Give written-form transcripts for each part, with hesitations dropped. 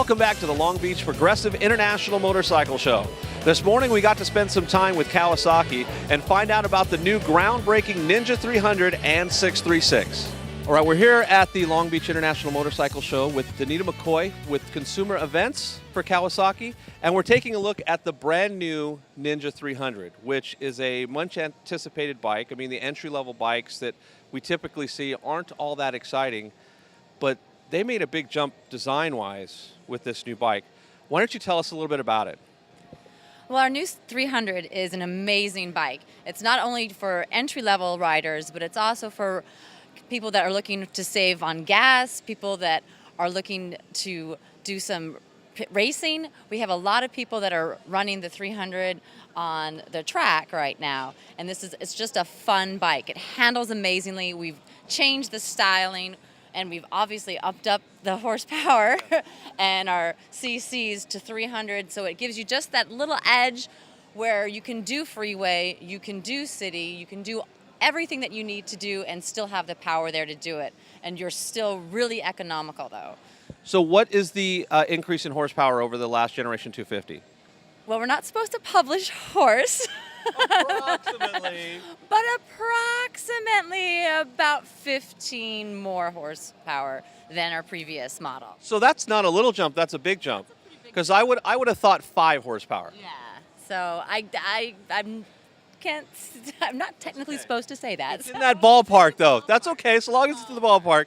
Welcome back to the Long Beach Progressive International Motorcycle Show. This morning we got to spend some time with Kawasaki and find out about the new groundbreaking Ninja 300 and 636. All right, we're here at the Long Beach International Motorcycle Show with Danita McCoy with Consumer Events for Kawasaki, and we're taking a look at the brand new Ninja 300, which is a much anticipated bike. I mean, the entry-level bikes that we typically see aren't all that exciting, but they made a big jump design-wise with this new bike. Why don't you tell us a little bit about it? Well, our new 300 is an amazing bike. It's not only for entry-level riders, but it's also for people that are looking to save on gas, people that are looking to do some racing. We have a lot of people that are running the 300 on the track right now, and it's just a fun bike. It handles amazingly. We've changed the styling, and we've obviously upped up the horsepower and our CCs to 300, so it gives you just that little edge where you can do freeway, you can do city, you can do everything that you need to do and still have the power there to do it. And you're still really economical, though. So what is the increase in horsepower over the last generation 250? Well, we're not supposed to publish horse. Approximately. But approximately about 15 more horsepower than our previous model. So that's not a little jump, that's a big jump. Because I would have thought 5 horsepower. Yeah. So I'm not technically supposed to say that. It's in that ballpark, though. That's okay, so long as it's in the ballpark.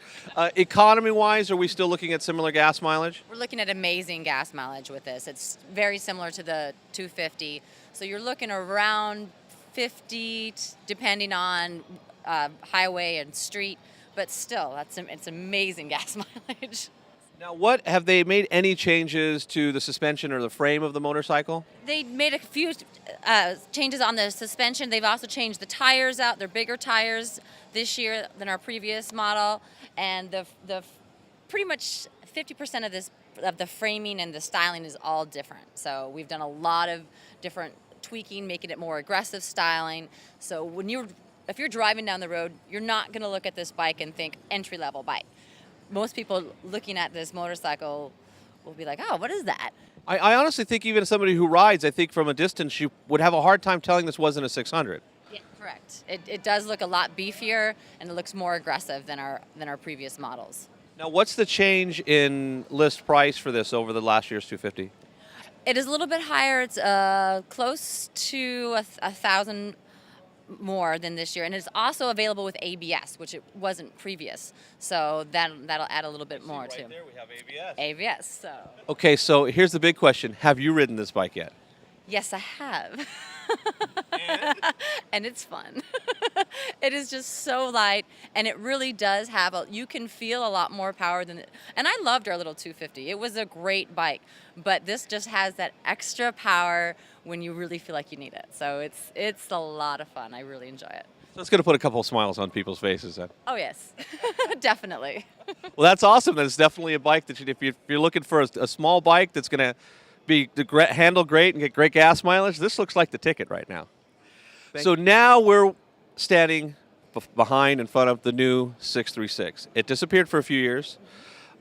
Economy-wise, are we still looking at similar gas mileage? We're looking at amazing gas mileage with this. It's very similar to the 250. So you're looking around 50, depending on highway and street. But still, it's amazing gas mileage. Now, have they made any changes to the suspension or the frame of the motorcycle? They made a few changes on the suspension. They've also changed the tires out. They're bigger tires this year than our previous model, and the pretty much 50% of the framing and the styling is all different. So we've done a lot of different tweaking, making it more aggressive styling. So if you're driving down the road, you're not going to look at this bike and think entry-level bike. Most people looking at this motorcycle will be like, oh, what is that? I honestly think even somebody who rides, I think from a distance, you would have a hard time telling this wasn't a 600. Yeah, correct. It does look a lot beefier, and it looks more aggressive than our previous models. Now, what's the change in list price for this over the last year's 250? It is a little bit higher. It's close to $1,000 more than this year, and it's also available with ABS, which it wasn't previous. So that'll add a little bit more too. Right there we have ABS. ABS. So. Okay, so here's the big question: have you ridden this bike yet? Yes, I have. And it's fun. It is just so light, and it really does have you can feel a lot more power than and I loved our little 250. It was a great bike, but this just has that extra power when you really feel like you need it. So it's a lot of fun. I really enjoy it. So it's going to put a couple of smiles on people's faces then. Oh, yes. Definitely. Well, that's awesome. That's definitely a bike that if you're looking for a small bike that's going to handle great and get great gas mileage, this looks like the ticket right now. So now we're standing behind in front of the new 636. It disappeared for a few years,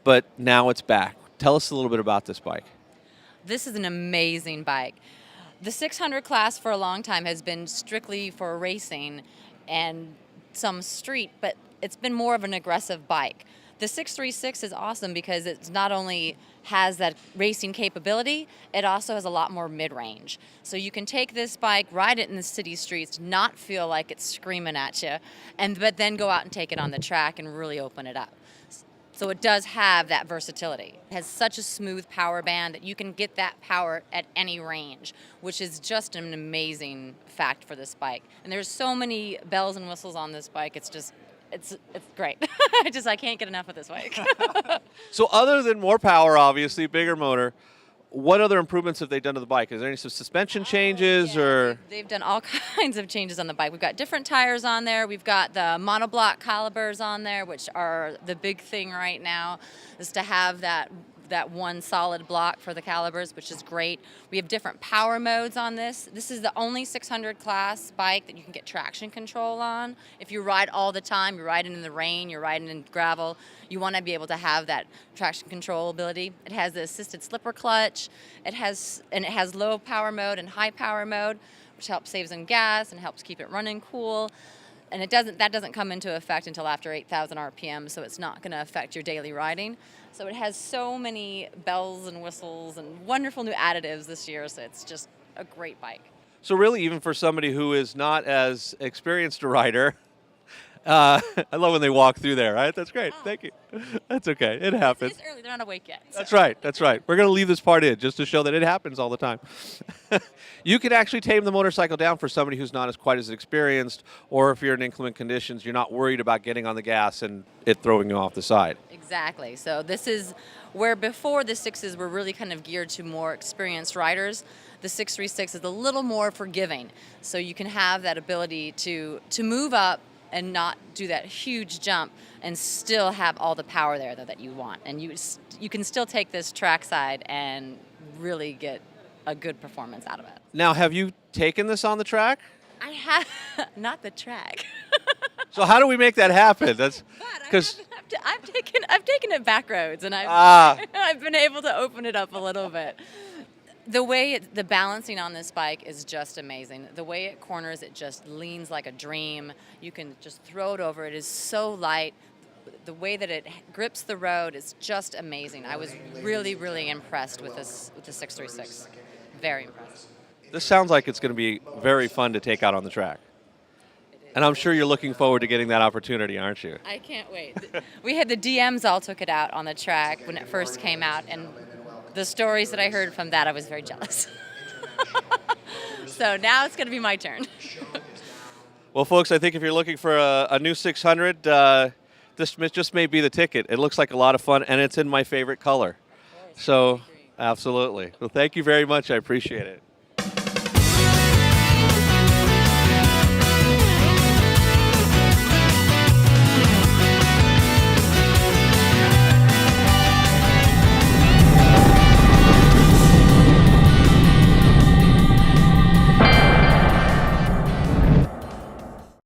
but now it's back. Tell us a little bit about this bike. This is an amazing bike. The 600 class for a long time has been strictly for racing and some street, but it's been more of an aggressive bike. The 636 is awesome because it not only has that racing capability, it also has a lot more mid-range. So you can take this bike, ride it in the city streets, not feel like it's screaming at you, but then go out and take it on the track and really open it up. So it does have that versatility. It has such a smooth power band that you can get that power at any range, which is just an amazing fact for this bike. And there's so many bells and whistles on this bike. It's great. I can't get enough of this bike. So other than more power, obviously, bigger motor, what other improvements have they done to the bike? Is there any suspension changes? Or They've done all kinds of changes on the bike. We've got different tires on there. We've got the monoblock calipers on there, which are the big thing right now, is to have that that one solid block for the calibers, which is great. We have different power modes on this. This is the only 600 class bike that you can get traction control on. If you ride all the time, you're riding in the rain, you're riding in gravel, you want to be able to have that traction control ability. It has the assisted slipper clutch. It has low power mode and high power mode, which helps save some gas and helps keep it running cool. And that doesn't come into effect until after 8,000 RPM, so it's not going to affect your daily riding. So it has so many bells and whistles and wonderful new additives this year, so it's just a great bike. So really, even for somebody who is not as experienced a rider, I love when they walk through there, right? That's great. Thank you. That's okay. It happens. It's early. They're not awake yet. So. That's right. That's right. We're going to leave this part in just to show that it happens all the time. You can actually tame the motorcycle down for somebody who's not quite as experienced, or if you're in inclement conditions, you're not worried about getting on the gas and it throwing you off the side. Exactly. So this is where before the 6s were really kind of geared to more experienced riders. The 636 is a little more forgiving. So you can have that ability to move up and not do that huge jump and still have all the power there that you want. And you can still take this trackside and really get a good performance out of it. Now, have you taken this on the track? I have, not the track. So how do we make that happen? That's because I've taken it back roads, and I've been able to open it up a little bit. The way the balancing on this bike is just amazing. The way it corners, it just leans like a dream. You can just throw it over. It is so light. The way that it grips the road is just amazing. I was really, really impressed with the 636. Very impressed. This sounds like it's going to be very fun to take out on the track. And I'm sure you're looking forward to getting that opportunity, aren't you? I can't wait. We had the DMs all took it out on the track when it first came out, and the stories that I heard from that, I was very jealous. So now it's going to be my turn. Well, folks, I think if you're looking for a new 600, this just may be the ticket. It looks like a lot of fun, and it's in my favorite color. So, absolutely. Well, thank you very much. I appreciate it.